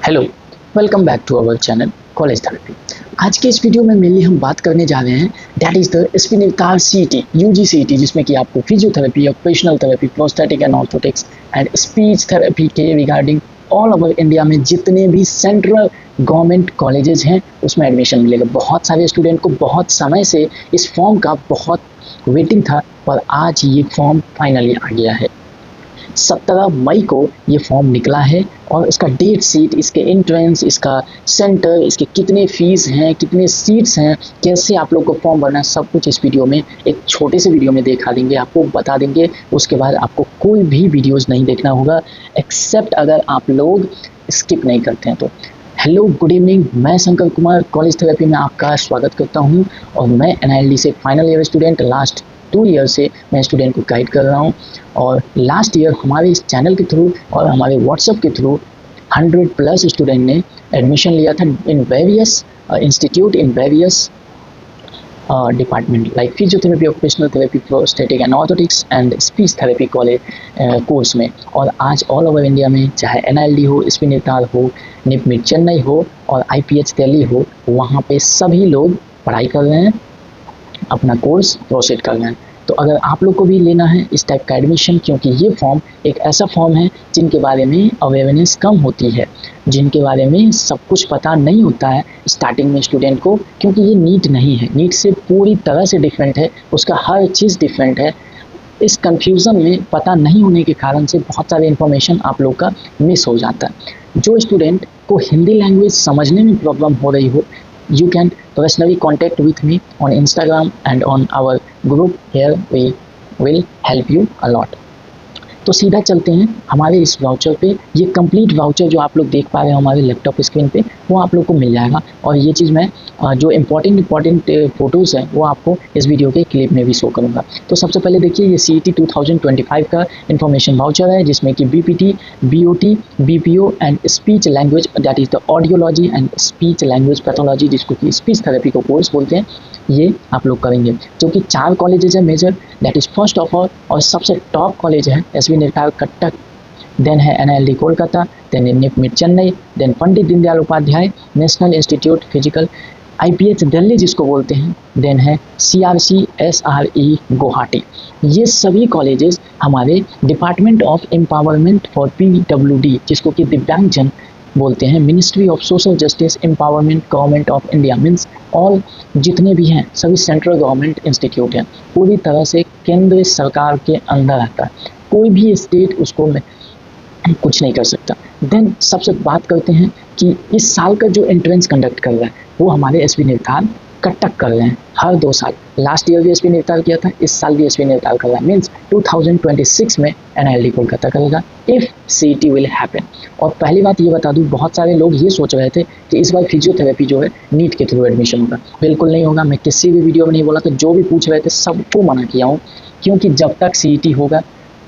Hello, welcome back to our channel college therapy. आज के इस वीडियो में मेनली हम बात करने जा रहे हैं दैट इज़ द स्पिनिकार सीईटी यूजी सीईटी, जिसमें कि आपको physiotherapy, occupational therapy, prosthetic and orthotics and speech therapy के रिगार्डिंग ऑल ओवर इंडिया में जितने भी सेंट्रल गवर्नमेंट कॉलेजेस हैं उसमें एडमिशन मिलेगा। बहुत सारे स्टूडेंट को बहुत समय से इस फॉर्म का बहुत वेटिंग था, पर आज ये फॉर्म फाइनली आ गया है। 17 मई को ये फॉर्म निकला है और इसका डेट शीट, इसके एंट्रेंस, इसका सेंटर, इसके कितने फीस हैं, कितने सीट्स हैं, कैसे आप लोग को फॉर्म भरना है, सब कुछ इस वीडियो में एक छोटे से वीडियो में दिखा देंगे, आपको बता देंगे। उसके बाद आपको कोई भी वीडियोस नहीं देखना होगा एक्सेप्ट अगर आप लोग स्किप नहीं करते हैं तो। हेलो, गुड इवनिंग, मैं शंकर कुमार कॉलेज थेरेपी में आपका स्वागत करता हूँ और मैं एनआईएलडी से final year student, last 2 year से मैं स्टूडेंट को गाइड कर रहा हूँ। और लास्ट ईयर हमारे इस चैनल के थ्रू और हमारे व्हाट्सएप के थ्रू 100+ स्टूडेंट ने एडमिशन लिया था in various institute, in various department like physiotherapy, occupational therapy, prosthetic and orthotics and speech therapy college course में। और आज ऑल ओवर इंडिया में चाहे एनआईएलडी हो, स्पिनिकार हो, निपमिट चेन्नई हो और आईपीएच दिल्ली हो, वहाँ पे सभी लोग पढ़ाई कर रहे हैं, अपना कोर्स प्रोसीड कर रहे हैं। तो अगर आप लोग को भी लेना है इस टाइप का एडमिशन, क्योंकि ये फॉर्म एक ऐसा फॉर्म है जिनके बारे में अवेयरनेस कम होती है, जिनके बारे में सब कुछ पता नहीं होता है स्टार्टिंग में स्टूडेंट को, क्योंकि ये नीट नहीं है, नीट से पूरी तरह से डिफरेंट है, उसका हर चीज़ डिफरेंट है। इस कन्फ्यूज़न में पता नहीं होने के कारण से बहुत सारे इन्फॉर्मेशन आप लोग का मिस हो जाता है। जो स्टूडेंट को हिंदी लैंग्वेज समझने में प्रॉब्लम हो रही हो, you can personally contact with me on Instagram and on our group. Here we will help you a lot. तो सीधा चलते हैं हमारे इस वाउचर पे। ये कंप्लीट वाउचर जो आप लोग देख पा रहे हो हमारे लैपटॉप स्क्रीन पे, वो आप लोग को मिल जाएगा। और ये चीज़ मैं जो इम्पॉर्टेंट फ़ोटोज़ हैं वो आपको इस वीडियो के क्लिप में भी शो करूँगा। तो सबसे पहले देखिए, ये CET 2025 का इन्फॉर्मेशन वाउचर है, जिसमें कि BPT, BOT, BPO and speech language, that is the audiology and speech language pathology, जिसको कि स्पीच थेरेपी को कोर्स बोलते हैं, ये आप लोग करेंगे। जो कि 4 कॉलेजेस है major, that is first of all और सबसे टॉप कॉलेज है SBNIRCAR कटक, देन है NILD कोलकाता, देन निपमिट Chennai, then Pandit Deendayal Upadhyaya national institute physical, IPH Delhi जिसको बोलते हैं, देन है CRC SRE गुवाहाटी। ये सभी कॉलेजेस हमारे department of empowerment for PWD, जिसको कि दिव्यांगजन बोलते हैं, ministry of social justice empowerment government of India, means all जितने भी हैं सभी सेंट्रल गवर्नमेंट इंस्टीट्यूट हैं, पूरी तरह से केंद्र सरकार के अंदर आता है, कोई भी स्टेट उसको कुछ नहीं कर सकता। देन सबसे बात करते हैं कि इस साल का जो एंट्रेंस कंडक्ट कर रहा है वो हमारे SBNIRCAR कटक कर रहे हैं हर 2 साल। लास्ट ईयर भी SBNIRCAR किया था, इस साल भी SBNIRCAर कर रहा है, मीन्स 2026 में NILD कोलकाता करेगा इफ़ CET विल हैपन। और पहली बात ये बता दूँ, बहुत सारे लोग ये सोच रहे थे कि इस बार फिजियोथेरेपी जो है नीट के थ्रू एडमिशन होगा। बिल्कुल नहीं होगा, मैं किसी भी वीडियो में नहीं बोला, तो जो भी पूछ रहे थे सबको मना किया हूँ, क्योंकि जब तक CET होगा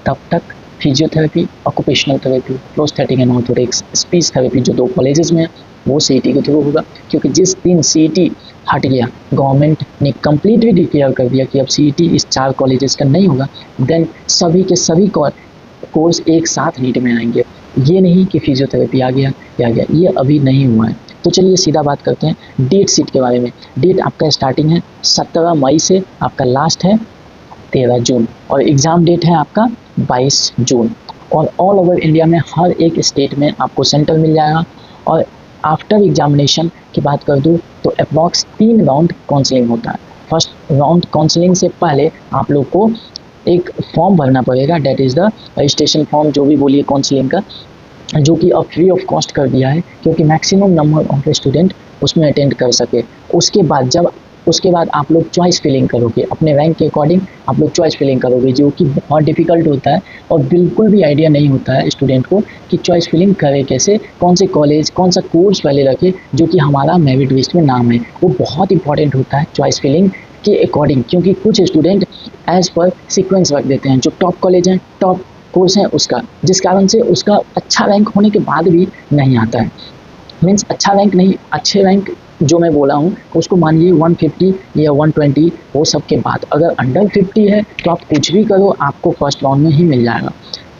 तब तक physiotherapy, occupational therapy, prosthetic and orthotics, speech therapy जो 2 कॉलेजेस में है वो CET के थ्रू होगा। क्योंकि जिस दिन CET हट गया, गवर्नमेंट ने कंप्लीटली डिक्लेयर कर दिया कि अब CET इस 4 कॉलेजेस का नहीं होगा, देन सभी के सभी कोर्स एक साथ नीट में आएंगे। ये नहीं कि फिजियोथेरेपी आ गया, ये अभी नहीं हुआ है। तो चलिए सीधा बात करते हैं डेट शीट के बारे में। डेट आपका स्टार्टिंग है 17 मई से, आपका लास्ट है 13 जून और एग्ज़ाम डेट है आपका 22 जून। और ऑल ओवर इंडिया में हर एक स्टेट में आपको सेंटर मिल जाएगा। और आफ्टर एग्जामिनेशन की बात कर दूँ तो अप्रॉक्स 3 राउंड काउंसलिंग होता है। फर्स्ट राउंड काउंसलिंग से पहले आप लोग को एक फॉर्म भरना पड़ेगा, that is the registration form, जो भी बोलिए काउंसलिंग का, जो कि अब फ्री ऑफ कॉस्ट कर दिया है, क्योंकि मैक्सिमम नंबर ऑफ स्टूडेंट उसमें अटेंड कर सके। उसके बाद आप लोग चॉइस फिलिंग करोगे, अपने रैंक के अकॉर्डिंग आप लोग चॉइस फिलिंग करोगे, जो कि बहुत डिफ़िकल्ट होता है और बिल्कुल भी आइडिया नहीं होता है स्टूडेंट को कि चॉइस फिलिंग करे कैसे, कौन से कॉलेज, कौन सा कोर्स पहले रखे जो कि हमारा मेरिट लिस्ट में नाम है। वो बहुत इंपॉर्टेंट होता है चॉइस फिलिंग के अकॉर्डिंग, क्योंकि कुछ स्टूडेंट एज़ पर सीक्वेंस रख देते हैं, जो टॉप कॉलेज हैं, टॉप कोर्स है उसका, जिस कारण से उसका अच्छा रैंक होने के बाद भी नहीं आता है। मीन्स अच्छा रैंक नहीं, अच्छे रैंक जो मैं बोला हूँ उसको मानिए 150 या 120, वो सब के बाद अगर अंडर 50 है तो आप कुछ भी करो, आपको फर्स्ट राउंड में ही मिल जाएगा।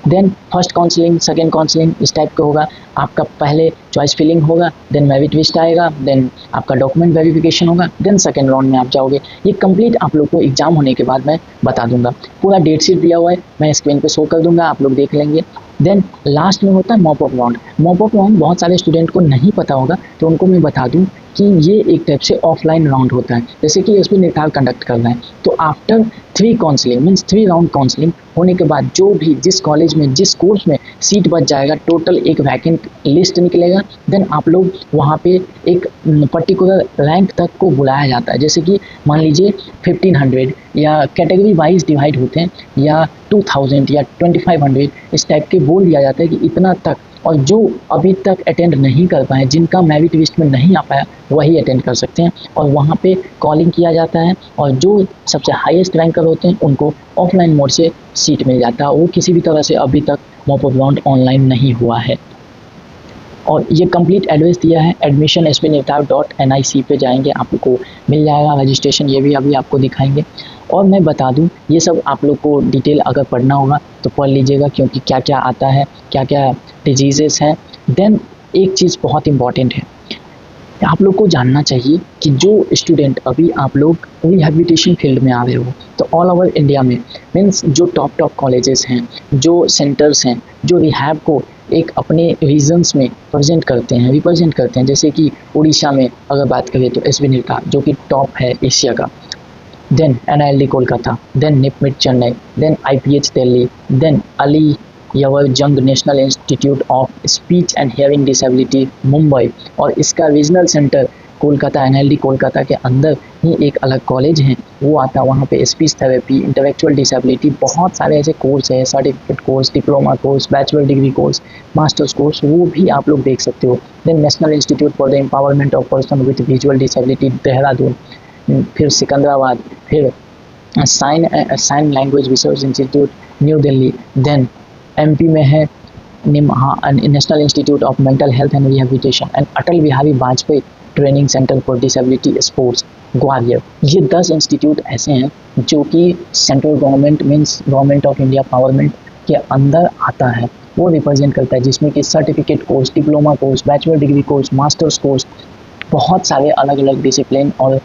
Then first counselling, second counselling इस टाइप का होगा। आपका पहले चॉइस फिलिंग होगा, देन मेरिट लिस्ट आएगा, देन आपका डॉक्यूमेंट वेरिफिकेशन होगा, देन सेकेंड राउंड में आप जाओगे। ये कंप्लीट आप लोग को एग्जाम होने के बाद मैं बता दूंगा। पूरा डेट शीट दिया हुआ है, मैं स्क्रीन पे शो कर दूंगा, आप लोग देख लेंगे। देन लास्ट में होता है mop up round. Mop up round बहुत सारे स्टूडेंट को नहीं पता होगा, तो उनको मैं बता दूं कि ये एक टाइप से ऑफलाइन राउंड होता है, जैसे कि एसपी निटाल कंडक्ट कर रहा है। तो after 3 counselling means 3 round counselling होने के बाद जो भी जिस कॉलेज में जिस कोर्स में सीट बच जाएगा, टोटल एक वैकेंट लिस्ट निकलेगा। देन आप लोग वहाँ पे एक पर्टिकुलर रैंक तक को बुलाया जाता है, जैसे कि मान लीजिए 1500 या कैटेगरी वाइज डिवाइड होते हैं, या 2000 या 2500 इस टाइप के बोल दिया जाता है कि इतना तक। और जो अभी तक अटेंड नहीं कर पाए, जिनका मेरिट लिस्ट में नहीं आ पाया, वही अटेंड कर सकते हैं। और वहाँ पे कॉलिंग किया जाता है, और जो सबसे हाईएस्ट रैंकर होते हैं उनको ऑफलाइन मोड से सीट मिल जाता है। वो किसी भी तरह से अभी तक मॉप अप राउंड ऑनलाइन नहीं हुआ है। और ये कंप्लीट एड्रेस दिया है, एडमिशन spnital.nic पे जाएंगे, आपको मिल जाएगा रजिस्ट्रेशन, ये भी अभी आपको दिखाएंगे। और मैं बता दूं, ये सब आप लोग को डिटेल अगर पढ़ना होगा तो पढ़ लीजिएगा, क्योंकि क्या क्या आता है, क्या क्या डिजीज़ेस हैं। देन एक चीज़ बहुत इंपॉर्टेंट है, आप लोग को जानना चाहिए कि जो स्टूडेंट अभी आप लोग रिहैबिलिटेशन फील्ड में आ रहे हो, तो ऑल ओवर इंडिया में मीन्स जो टॉप कॉलेजेस हैं, जो सेंटर्स हैं, जो रिहैब को एक अपने रीजन्स में रिप्रेजेंट करते हैं, जैसे कि उड़ीसा में अगर बात करें तो एसबी निटाल जो कि टॉप है एशिया का, देन NILD कोलकाता, देन निपमिट Chennai, then IPH Delhi, then Ali Yavar Jung national institute of speech and hearing disability Mumbai, और इसका regional centre Kolkata, NILD Kolkata के अंदर ही एक अलग कॉलेज है वो आता है। वहाँ पे स्पीच थेरेपी, इंटेलेक्चुअल डिसेबिलिटी, बहुत सारे ऐसे कोर्स है, certificate course, diploma course, bachelor degree course, masters course, वो भी आप लोग देख सकते हो। Then national institute for the empowerment of person with visual disability Dehradun, फिर सिकंदराबाद, फिर sign language research institute new Delhi, then MP में है national institute of mental health and rehabilitation and Atal Bihari Vajpayee training centre for disability sports Gwalior. ये 10 institute ऐसे हैं जो कि central government means government of India empowerment के अंदर आता है, वो रिप्रेजेंट करता है, जिसमें कि certificate course, diploma course, bachelor degree course, masters course, बहुत सारे अलग अलग डिसिप्लिन और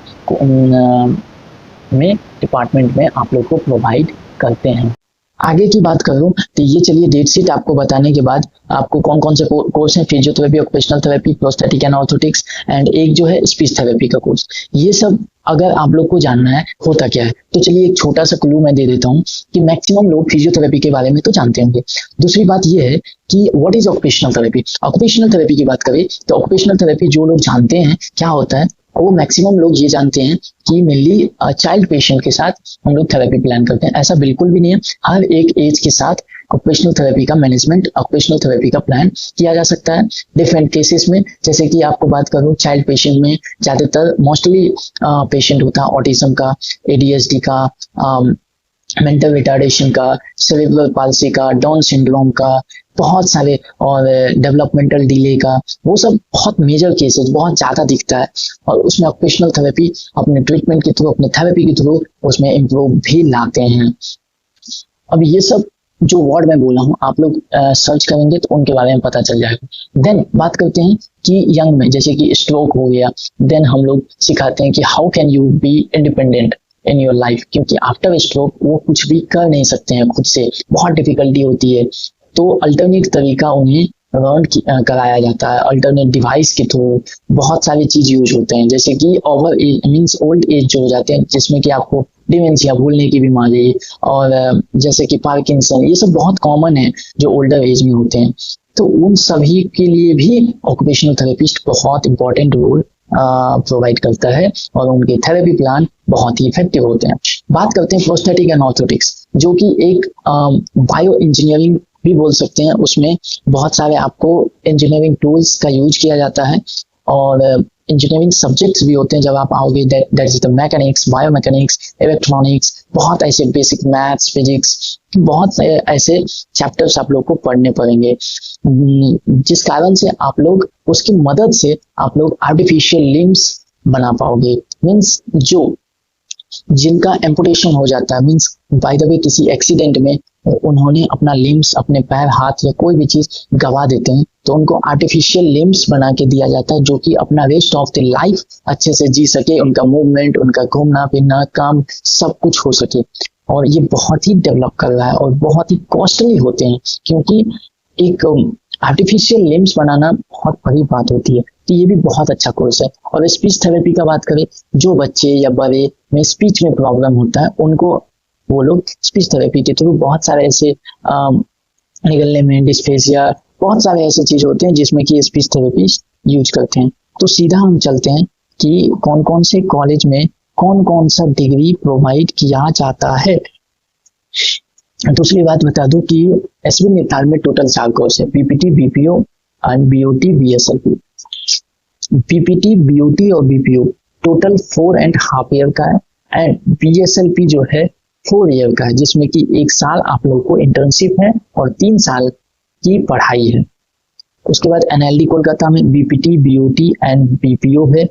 में डिपार्टमेंट में आप लोग को प्रोवाइड करते हैं। आगे की बात करूं तो ये चलिए डेट शीट आपको बताने के बाद आपको कौन कौन से कोर्स हैं, physiotherapy, occupational therapy, prosthetic and orthotics, and एक जो है स्पीच थेरेपी का कोर्स। ये सब अगर आप लोग को जानना है होता क्या है, तो चलिए एक छोटा सा क्लू मैं दे देता हूँ कि मैक्सिमम लोग फिजियोथेरेपी के बारे में तो जानते होंगे। दूसरी बात ये है कि what is occupational therapy. Occupational therapy की बात करें तो ऑक्यूपेशनल थेरेपी जो लोग जानते हैं क्या होता है, वो मैक्सिमम लोग ये जानते हैं कि मेनली चाइल्ड पेशेंट के साथ हम लोग थेरेपी प्लान करते हैं। ऐसा बिल्कुल भी नहीं है, हर एक एज के साथ ऑक्यूपेशनल थेरेपी का मैनेजमेंट, ऑक्यूपेशनल थेरेपी का प्लान किया जा सकता है डिफरेंट केसेस में। जैसे कि आपको बात करूं चाइल्ड पेशेंट में ज़्यादातर मोस्टली पेशेंट होता है ऑटिज्म का, ADHD का, मेंटल रिटार्डेशन का, सेरेब्रल पाल्सी का, डाउन सिंड्रोम का, बहुत सारे, और डेवलपमेंटल डिले का, वो सब बहुत मेजर केसेस बहुत ज़्यादा दिखता है। और उसमें ऑक्यूपेशनल थेरेपी अपने ट्रीटमेंट के थ्रू, अपने थेरेपी के थ्रू उसमें इम्प्रूव भी लाते हैं। अब ये सब जो वर्ड मैं बोला हूँ आप लोग सर्च करेंगे तो उनके बारे में पता चल जाएगा। देन बात करते हैं कि यंग में, जैसे कि स्ट्रोक हो गया, देन हम लोग सिखाते हैं कि how can you be independent in your life, क्योंकि आफ्टर स्ट्रोक वो कुछ भी कर नहीं सकते हैं खुद से, बहुत डिफिकल्टी होती है। तो अल्टरनेट तरीका उन्हें लर्न कराया जाता है, अल्टरनेट डिवाइस के थ्रू बहुत सारी चीज यूज होते हैं, जैसे कि over age means old age जो हो जाते हैं, जिसमें कि आपको डिमेंशिया, भूलने की बीमारी, और जैसे कि पार्किंसन, ये सब बहुत कॉमन है जो ओल्डर एज में होते हैं। तो उन सभी के लिए भी ऑक्यूपेशनल थेरेपिस्ट बहुत इंपॉर्टेंट रोल प्रोवाइड करता है, और उनके थेरेपी प्लान बहुत ही इफेक्टिव होते हैं। बात करते हैं प्रोस्थेटिक एंड ऑर्थोटिक्स, जो कि एक बायो इंजीनियरिंग भी बोल सकते हैं। उसमें बहुत सारे आपको इंजीनियरिंग टूल्स का यूज किया जाता है, और इंजीनियरिंग सब्जेक्ट्स भी होते हैं। जब आप आओगे that is the mechanics, biomechanics, electronics, बहुत ऐसे बेसिक मैथ्स, फिजिक्स, बहुत ऐसे चैप्टर्स आप लोग को पढ़ने पड़ेंगे, जिस कारण से आप लोग उसकी मदद से आप लोग आर्टिफिशियल लिम्स बना पाओगे। मीन्स जो जिनका एम्पुटेशन हो जाता है, मीन्स बाय द वे किसी एक्सीडेंट में उन्होंने अपना लिम्स, अपने पैर, हाथ या कोई भी चीज गवा देते हैं, तो उनको आर्टिफिशियल लिम्स बना के दिया जाता है, जो कि अपना रेस्ट ऑफ द लाइफ अच्छे से जी सके, उनका मूवमेंट, उनका घूमना फिरना, काम सब कुछ हो सके। और ये बहुत ही डेवलप कर रहा है और बहुत ही कॉस्टली होते हैं, क्योंकि एक आर्टिफिशियल लिम्स बनाना बहुत बड़ी बात होती है। तो ये भी बहुत अच्छा कोर्स है। और स्पीच थेरेपी का बात करें, जो बच्चे या बड़े में स्पीच में प्रॉब्लम होता है, उनको वो लोग स्पीच थेरेपी के थ्रू बहुत सारे ऐसे निगलने में डिस्फेसिया, बहुत सारे ऐसे चीज होते हैं जिसमें कि स्पीच थेरेपी यूज करते हैं। तो सीधा हम चलते हैं कि कौन कौन से कॉलेज में कौन कौन सा डिग्री प्रोवाइड किया जाता है। दूसरी बात बता दूं कि एसबी नैनीताल में टोटल 4 कोर्स है, PPT, BPO and BOT, BSLP. PPT, BOT और बीपीओ टोटल 4.5 ईयर का है, एंड बीएसएलपी जो है 4 ईयर का है, जिसमें कि 1 साल आप लोग को इंटर्नशिप है और 3 साल की पढ़ाई है। उसके बाद एनएलडी कोलकाता में बीपीटी, बीओटी एंड बीपीओ है।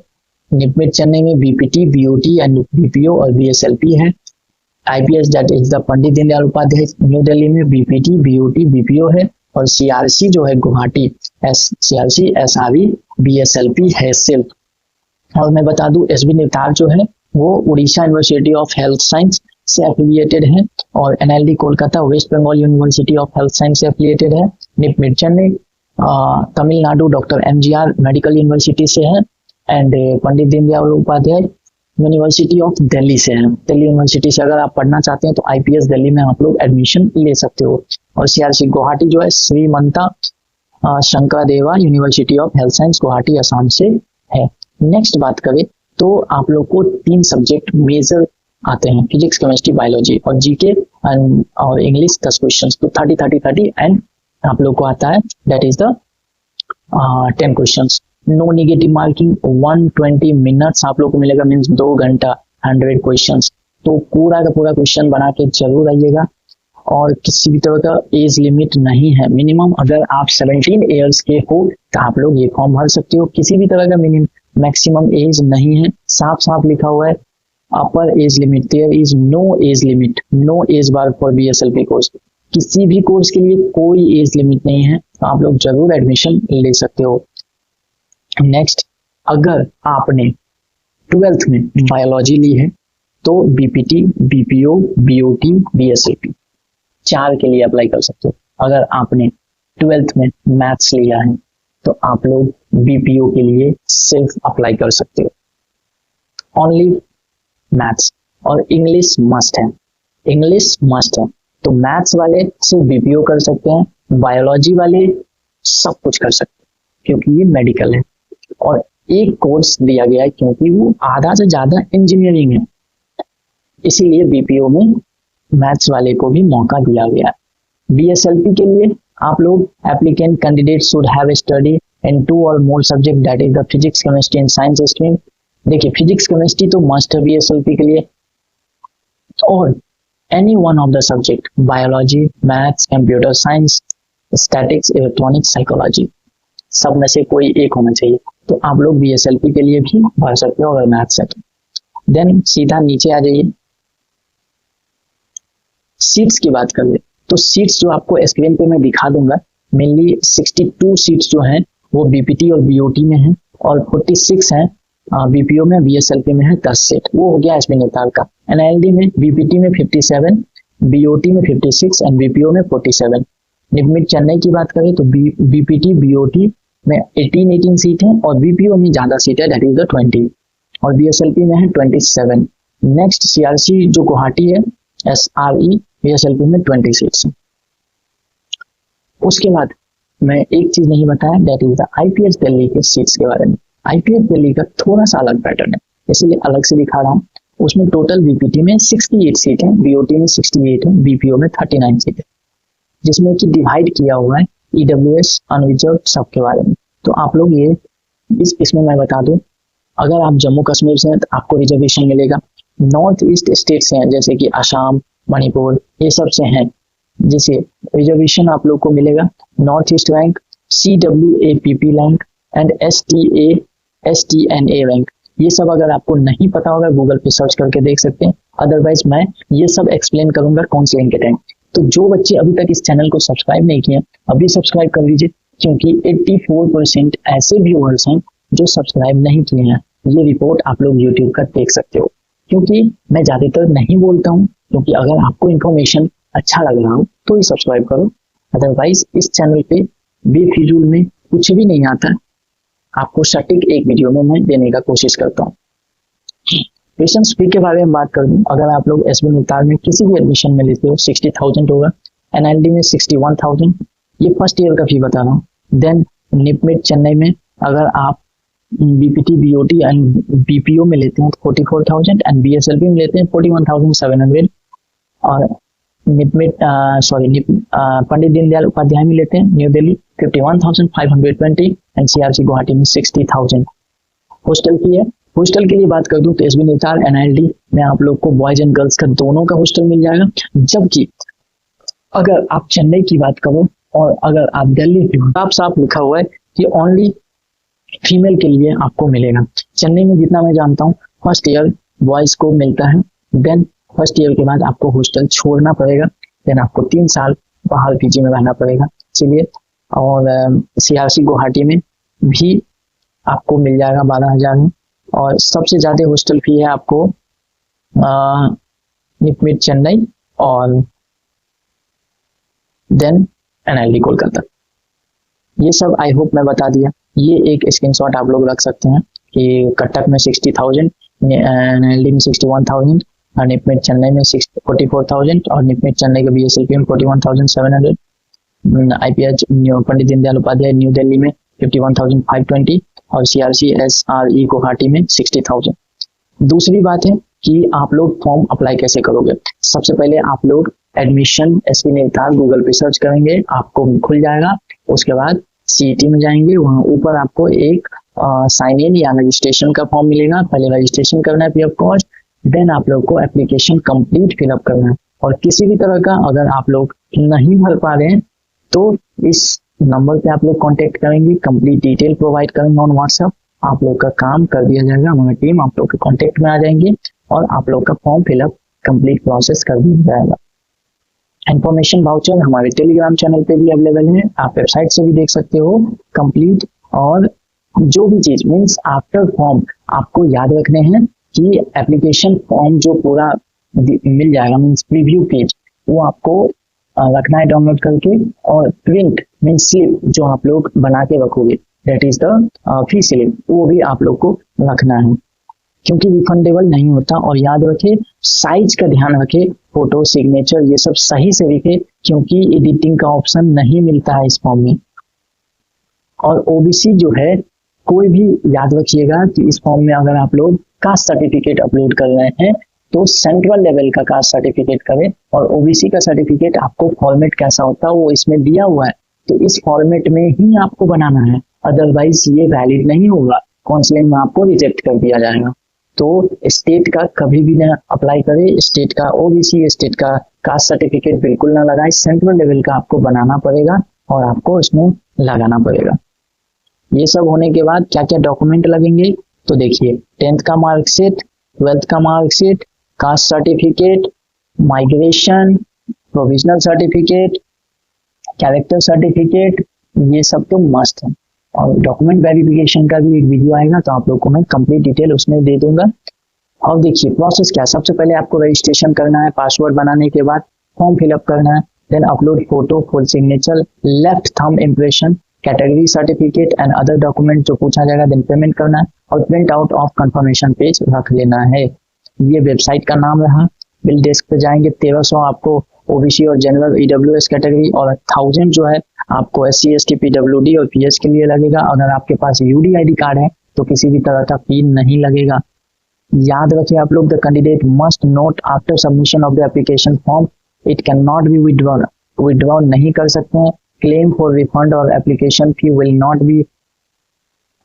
निपमेट चेन्नई में बीपीटी, बीओटी एंड बीपीओ और बीएसएलपी है। IPS that is the Pandit Deendayal Upadhyay new Delhi में बीपीटी, बीओटी, बीपीओ है। और सीआरसी जो है गुवाहाटी, सीआरसी, एसआरई, बीएसएलपी है सिर्फ। और मैं बता दूं एसबी नैनीताल जो है वो Orissa university of health science से एफिलिएटेड है, और NLD Kolkata West Bengal university of health science से एफिलिएटेड है। निपमेट Chennai Tamil Nadu doctor MGR medical university से है, and Pandit Deendayal Upadhyaya university of Delhi से है। दिल्ली यूनिवर्सिटी से अगर आप पढ़ना चाहते हैं तो आईपीएस दिल्ली में आप लोग एडमिशन ले सकते हो। और सीआरसी गुवाहाटी जो है Srimanta Sankardeva university of health science Guwahati Assam से है। नेक्स्ट बात करें तो आप लोग को 3 सब्जेक्ट मेजर आते हैं, फिजिक्स, केमिस्ट्री, बायोलॉजी, और जीके और इंग्लिश 10 क्वेश्चन, तो 30 एंड आप लोग को आता है that is the 10 question. No negative marking, 120 minutes आप लोग को मिलेगा, मीन्स 2 घंटा 100 क्वेश्चन। तो पूरा का पूरा क्वेश्चन बना के जरूर आइएगा, और किसी भी तरह का एज लिमिट नहीं है। मिनिमम अगर आप 17 ईयर्स के हो तो आप लोग ये फॉर्म भर सकते हो, किसी भी तरह का मिनिमम मैक्सिमम एज नहीं है। साफ साफ लिखा हुआ है upper age limit, there is no age limit, no age bar for BSLP course. किसी भी कोर्स के लिए कोई एज लिमिट नहीं है, तो आप लोग जरूर एडमिशन ले सकते हो। नेक्स्ट, अगर आपने 12th में बायोलॉजी ली है तो बीपीटी, बीपीओ, बीओटी, बीएसएलपी 4 के लिए अप्लाई कर सकते हो। अगर आपने 12th में मैथ्स लिया है तो आप लोग बीपीओ के लिए सिर्फ अप्लाई कर सकते हो। ओनली मैथ्स, और इंग्लिश मस्ट है, इंग्लिश मस्ट है। तो मैथ्स वाले सिर्फ बीपीओ कर सकते हैं, बायोलॉजी वाले सब कुछ कर सकते हैं क्योंकि ये मेडिकल है। और एक कोर्स दिया गया है क्योंकि वो आधा से ज्यादा इंजीनियरिंग है, इसीलिए बीपीओ में मैथ्स वाले को भी मौका दिया गया है। बीएसएलपी के लिए आप लोग applicant candidate should have study in 2 और more subject that is the physics, chemistry and science stream. देखिए फिजिक्स केमिस्ट्री तो मस्ट है बीएसएलपी के लिए, और any one of the subject, biology, maths, computer science, statics, electronics, psychology, सब में से कोई एक होना चाहिए। तो आप लोग बीएसएलपी के लिए भी भर सकते हो अगर मैथ्स है तो। देन सीधा नीचे आ जाइए, सीट्स की बात करें तो सीट्स जो आपको स्क्रीन पे मैं दिखा दूंगा, मेनली 62 सीट्स जो हैं वो बीपीटी और बीओटी में हैं, और 46 हैं बीपीओ में, बीएसएलपी में है 10 सीट। वो हो गया एसबी नैनीताल का। एनआईएलडी में बीपीटी में 57, बीओटी में 56 एंड बीपीओ में 47। निपमेट चेन्नई की बात करें तो बीपीटी, बीओटी में 18 सीट है, और बीपीओ में ज्यादा सीट है दैट इज द 20, और बीएसएलपी में है 27। नेक्स्ट सीआरसी जो गुवाहाटी है, एसआरई, बीएसएलपी में 20 सीट्स। उसके बाद मैं एक चीज नहीं बताया that is the IPS Delhi के सीट्स के बारे में। आईपीएस दिल्ली का थोड़ा सा अलग पैटर्न है, इसलिए अलग से दिखा रहा हूँ। उसमें टोटल बीपीटी में 68 सीट है, बीओटी में 68 है, बीपीओ में 39 सीट है, जिसमें कि डिवाइड किया हुआ है ईडब्ल्यूएस, अनरिजर्व सब के बारे में। तो आप लोग ये इसमें मैं बता दूं, अगर आप जम्मू कश्मीर से हैं तो आपको रिजर्वेशन मिलेगा। नॉर्थ ईस्ट स्टेट से हैं जैसे कि असम, मणिपुर, ये सब से हैं जिसे रिजर्वेशन आप लोग को मिलेगा north east rank, CWAPP rank and STANA rank. ये सब अगर आपको नहीं पता होगा गूगल पे सर्च करके देख सकते हैं, अदरवाइज मैं ये सब एक्सप्लेन करूंगा काउंसलिंग के टाइम। तो जो बच्चे अभी तक इस चैनल को सब्सक्राइब नहीं किए अभी सब्सक्राइब कर लीजिए, क्योंकि 84% ऐसे व्यूअर्स हैं जो सब्सक्राइब नहीं किए हैं। ये रिपोर्ट आप लोग यूट्यूब का देख सकते हो, क्योंकि मैं ज्यादातर नहीं बोलता हूँ, क्योंकि अगर आपको इन्फॉर्मेशन अच्छा लग रहा हो तो ही सब्सक्राइब करो, अदरवाइज इस चैनल पे बेफिजूल में कुछ भी नहीं आता, आपको सटीक एक वीडियो में मैं देने का कोशिश करता हूँ। ट्यूशन फी के बारे में बात कर दूं, अगर आप लोग एसबी नितार में किसी भी एडमिशन में लेते हो 60,000 होगा, एनएलडी में 61,000, ये फर्स्ट ईयर का फी बता रहा हूँ। देन निपमेट चेन्नई में अगर आप बीपीटी बीओटी एंड बीपीओ में लेते हैं 44,000 एंड बीएसएलपी में लेते हैं 41,700, और निपमेट पंडित दीनदयाल उपाध्याय में लेते हैं new Delhi 51,520 and CRC Guwahati में 60,000। हॉस्टल फी है, हॉस्टल के लिए बात कर दूं तो एसबी नितार एनआईडी में आप लोग को बॉयज एंड गर्ल्स का दोनों का हॉस्टल मिल जाएगा, जबकि अगर आप चेन्नई की बात करो और अगर आप दिल्ली की, साफ लिखा हुआ है कि ओनली फीमेल के लिए आपको मिलेगा। चेन्नई में जितना मैं जानता हूँ फर्स्ट ईयर बॉयज को मिलता है, देन फर्स्ट ईयर के बाद आपको हॉस्टल छोड़ना पड़ेगा, देन आपको 3 साल बाहर पीजी में रहना पड़ेगा। चलिए, और सीआरसी गुवाहाटी में भी आपको मिल जाएगा 12,000 में, और सबसे ज्यादा हॉस्टल फी है आपको निपमेट चेन्नई और देन एनआईडी कोलकाता। ये सब आई होप मैं बता दिया। ये एक स्क्रीनशॉट आप लोग रख सकते हैं कि कटक में 60,000, एनआईडी में 61,000, और निपमेट चेन्नई में 44,000 और निपमेट चेन्नई का बीएसएलपी में 41,700, आईपीएच पंडित दीनदयाल उपाध्याय न्यू दिल्ली में 51,520 और सीआरसी एसआरई गुवाहाटी में 60,000। दूसरी बात है कि आप लोग फॉर्म अप्लाई कैसे करोगे। सबसे पहले आप लोग एडमिशन एसबी नितार गूगल पे सर्च करेंगे, आपको खुल जाएगा। उसके बाद सीईटी में जाएंगे, वहाँ ऊपर आपको एक साइन इन या रजिस्ट्रेशन का फॉर्म मिलेगा। पहले रजिस्ट्रेशन करना है फ्री ऑफ कॉस्ट, देन आप लोग को एप्लीकेशन कंप्लीट फिलअप करना है। और किसी भी तरह का अगर आप लोग नहीं भर पा रहे हैं तो इस नंबर पे आप लोग कांटेक्ट करेंगे, कंप्लीट डिटेल प्रोवाइड करेंगे ऑन व्हाट्सएप, आप लोग का काम कर दिया जाएगा। हमारी टीम आप लोग के कांटेक्ट में आ जाएंगे और आप लोग का फॉर्म फिलअप कंप्लीट प्रोसेस कर दिया जाएगा। इंफॉर्मेशन वाउचर हमारे टेलीग्राम चैनल पे भी अवेलेबल है, आप वेबसाइट से भी देख सकते हो कंप्लीट। और जो भी चीज मीन्स आफ्टर फॉर्म आपको याद रखने हैं कि एप्लीकेशन फॉर्म जो पूरा मिल जाएगा मीन्स प्रीव्यू पेज, वो आपको रखना है डाउनलोड करके, और प्रिंट मीन्स स्लिप जो आप लोग बना के रखोगे that is the fee slip, वो भी आप लोग को रखना है, क्योंकि रिफंडेबल नहीं होता। और याद रखे साइज का ध्यान रखे, फोटो सिग्नेचर ये सब सही से लिखे, क्योंकि एडिटिंग का ऑप्शन नहीं मिलता है इस फॉर्म में। और ओबीसी जो है कोई भी याद रखिएगा कि इस फॉर्म में अगर आप लोग कास्ट सर्टिफिकेट अपलोड कर रहे हैं तो सेंट्रल लेवल का कास्ट सर्टिफिकेट करें, और ओबीसी का सर्टिफिकेट आपको फॉर्मेट कैसा होता है वो इसमें दिया हुआ है, तो इस फॉर्मेट में ही आपको बनाना है, अदरवाइज ये वैलिड नहीं होगा, काउंसलिंग में आपको रिजेक्ट कर दिया जाएगा। तो स्टेट का कभी भी ना अप्लाई करें, स्टेट का ओबीसी स्टेट का कास्ट सर्टिफिकेट बिल्कुल ना लगाए, सेंट्रल लेवल का आपको बनाना पड़ेगा और आपको इसमें लगाना पड़ेगा। ये सब होने के बाद क्या क्या डॉक्यूमेंट लगेंगे तो देखिए, 10th का मार्कशीट, 12th का marksheet, caste certificate, migration, provisional certificate, character certificate, ये सब तो मस्ट है। और डॉक्यूमेंट वेरिफिकेशन का भी एक वीडियो आएगा, तो आप लोग को मैं कंप्लीट डिटेल उसमें दे दूंगा। और देखिए प्रोसेस क्या है, सबसे पहले आपको रजिस्ट्रेशन करना है, पासवर्ड बनाने के बाद फॉर्म फिलअप करना है, then upload photo, full signature, left thumb impression, category certificate and other document जो पूछा जाएगा, देन पेमेंट करना है और print out of confirmation page रख लेना है। ये वेबसाइट का नाम रहा। बिल डेस्क पे जाएंगे, 1300 आपको ओबीसी और जनरल ईडब्ल्यूएस कैटेगरी, और 1000 जो है आपको एससी एसटी पीडब्ल्यूडी और पीएस के लिए लगेगा। अगर आपके पास यूडीआईडी कार्ड है तो किसी भी तरह का फी नहीं लगेगा। याद रखिए आप लोग, the candidate must note after submission of the application form it can not be withdrawn, withdraw नहीं कर सकते हैं। क्लेम फॉर रिफंड और application fee will not be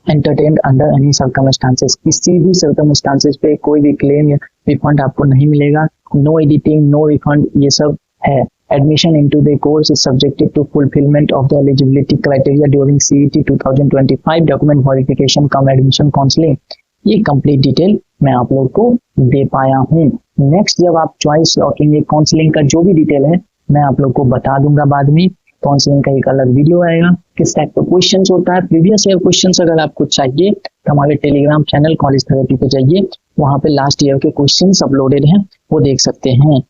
entertained under any circumstances, किसी भी सर्कमस्टांसेस पे कोई भी क्लेम या रिफंड आपको नहीं मिलेगा। नो एडिटिंग, नो रिफंड, ये सब है। Admission into the course is subjected to fulfillment of the eligibility criteria during CET 2025 document verification cum admission counseling। ये कंप्लीट डिटेल मैं आप लोग को दे पाया हूँ। नेक्स्ट जब आप चॉइस रखेंगे काउंसलिंग का जो भी डिटेल है मैं आप लोग को बता दूंगा बाद में। काउंसलिंग का एक अलग वीडियो आएगा, किस टाइप का क्वेश्चन होता है, प्रीवियस ईयर क्वेश्चन अगर आपको चाहिए तो हमारे टेलीग्राम चैनल कॉलेज थेरेपी पे जाइए, वहां पे लास्ट ईयर के क्वेश्चन अपलोडेड हैं, वो देख सकते हैं।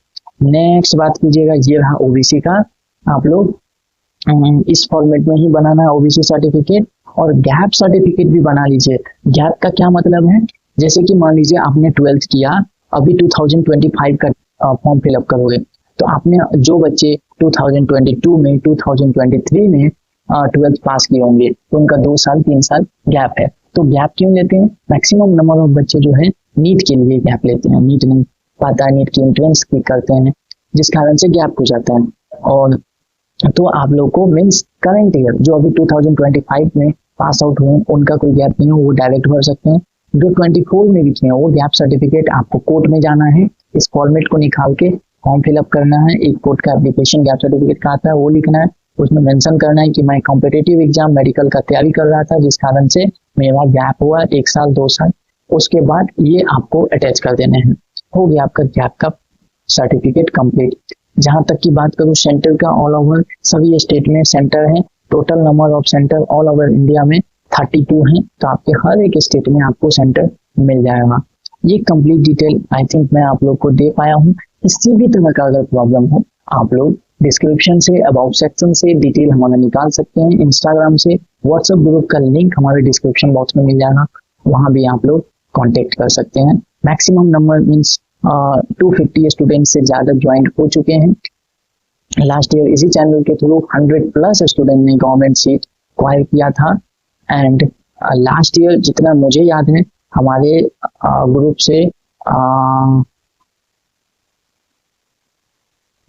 नेक्स्ट बात कीजिएगा, ये रहा ओबीसी का, आप लोग इस फॉर्मेट में ही बनाना है ओबीसी सर्टिफिकेट, और गैप सर्टिफिकेट भी बना लीजिए। गैप का क्या मतलब है, जैसे कि मान लीजिए आपने 12th किया, अभी 2025 का फॉर्म फिलअप करोगे, तो आपने जो बच्चे 2022 में 2023 में 12th पास किए होंगे तो उनका 2 साल 3 साल गैप है। तो गैप क्यों लेते हैं, मैक्सिमम नंबर ऑफ बच्चे जो है नीट के लिए गैप लेते हैं, नीट नहीं पाता, नीट की एंट्रेंस करते हैं जिस कारण से गैप हो जाता है। और तो आप लोग को मीन्स करंट ईयर जो अभी 2025 में पास आउट हुए उनका कोई गैप नहीं हो, वो डायरेक्ट भर सकते हैं। जो 24 में भी किए वो गैप सर्टिफिकेट आपको कोर्ट में जाना है, इस फॉर्मेट को निकाल के फॉर्म फिलअप करना है, एक कोर्ट का एप्लीकेशन गैप सर्टिफिकेट का आता है वो लिखना है, उसमें मेंशन करना है कि मैं कॉम्पिटिटिव एग्जाम मेडिकल का तैयारी कर रहा था जिस कारण से मेरा गैप हुआ 1 साल 2 साल, उसके बाद ये आपको अटैच कर देने हैं, हो गया आपका गैप का सर्टिफिकेट कंप्लीट। जहां तक की बात करूं सेंटर का, ऑल ओवर सभी स्टेट में सेंटर है, total number of centre all over India में 32 हैं, तो आपके हर एक स्टेट में आपको सेंटर मिल जाएगा। ये कंप्लीट डिटेल आई थिंक मैं आप लोग को दे पाया हूँ। किसी भी तरह का अगर प्रॉब्लम हो आप लोग डिस्क्रिप्शन से अबाउट सेक्शन से डिटेल हमारा निकाल सकते हैं, इंस्टाग्राम से, व्हाट्सएप ग्रुप का लिंक हमारे डिस्क्रिप्शन बॉक्स में मिल जाएगा, वहां भी आप लोग कॉन्टेक्ट कर सकते हैं। मैक्सिमम नंबर मीन्स 250 स्टूडेंट से ज्यादा ज्वाइन हो चुके हैं लास्ट ईयर, इसी चैनल के थ्रू 100+ स्टूडेंट ने गवर्नमेंट सीट एक्वायर किया था। एंड लास्ट ईयर जितना मुझे याद है हमारे ग्रुप से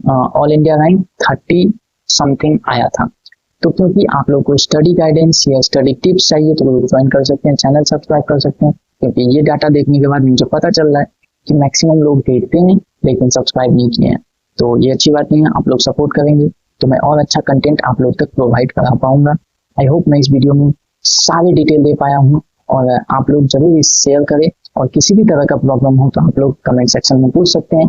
ऑल इंडिया रैंक 30 समथिंग आया था। तो क्योंकि आप लोग को स्टडी गाइडेंस या स्टडी टिप्स चाहिए तो लोग ज्वाइन कर सकते हैं, चैनल सब्सक्राइब कर सकते हैं, क्योंकि ये डाटा देखने के बाद मुझे पता चल रहा है कि मैक्सिमम लोग देखते हैं लेकिन सब्सक्राइब नहीं किए हैं, तो ये अच्छी बात नहीं है। आप लोग सपोर्ट करेंगे तो मैं और अच्छा कंटेंट आप लोग तक प्रोवाइड करा पाऊंगा। आई होप मैं इस वीडियो में सारी डिटेल दे पाया हूँ, और आप लोग जरूर इस शेयर करें, और किसी भी तरह का प्रॉब्लम हो तो आप लोग कमेंट सेक्शन में पूछ सकते हैं,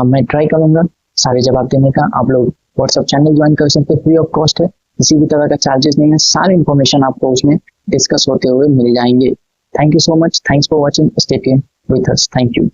मैं ट्राई करूंगा सारे जवाब देने का। आप लोग व्हाट्सएप चैनल ज्वाइन कर सकते हैं, फ्री ऑफ कॉस्ट है, किसी भी तरह का चार्जेस नहीं है, सारी इन्फॉर्मेशन आपको उसमें डिस्कस होते हुए मिल जाएंगे। Thank you so much, thanks for watching, stay tuned with us, thank you.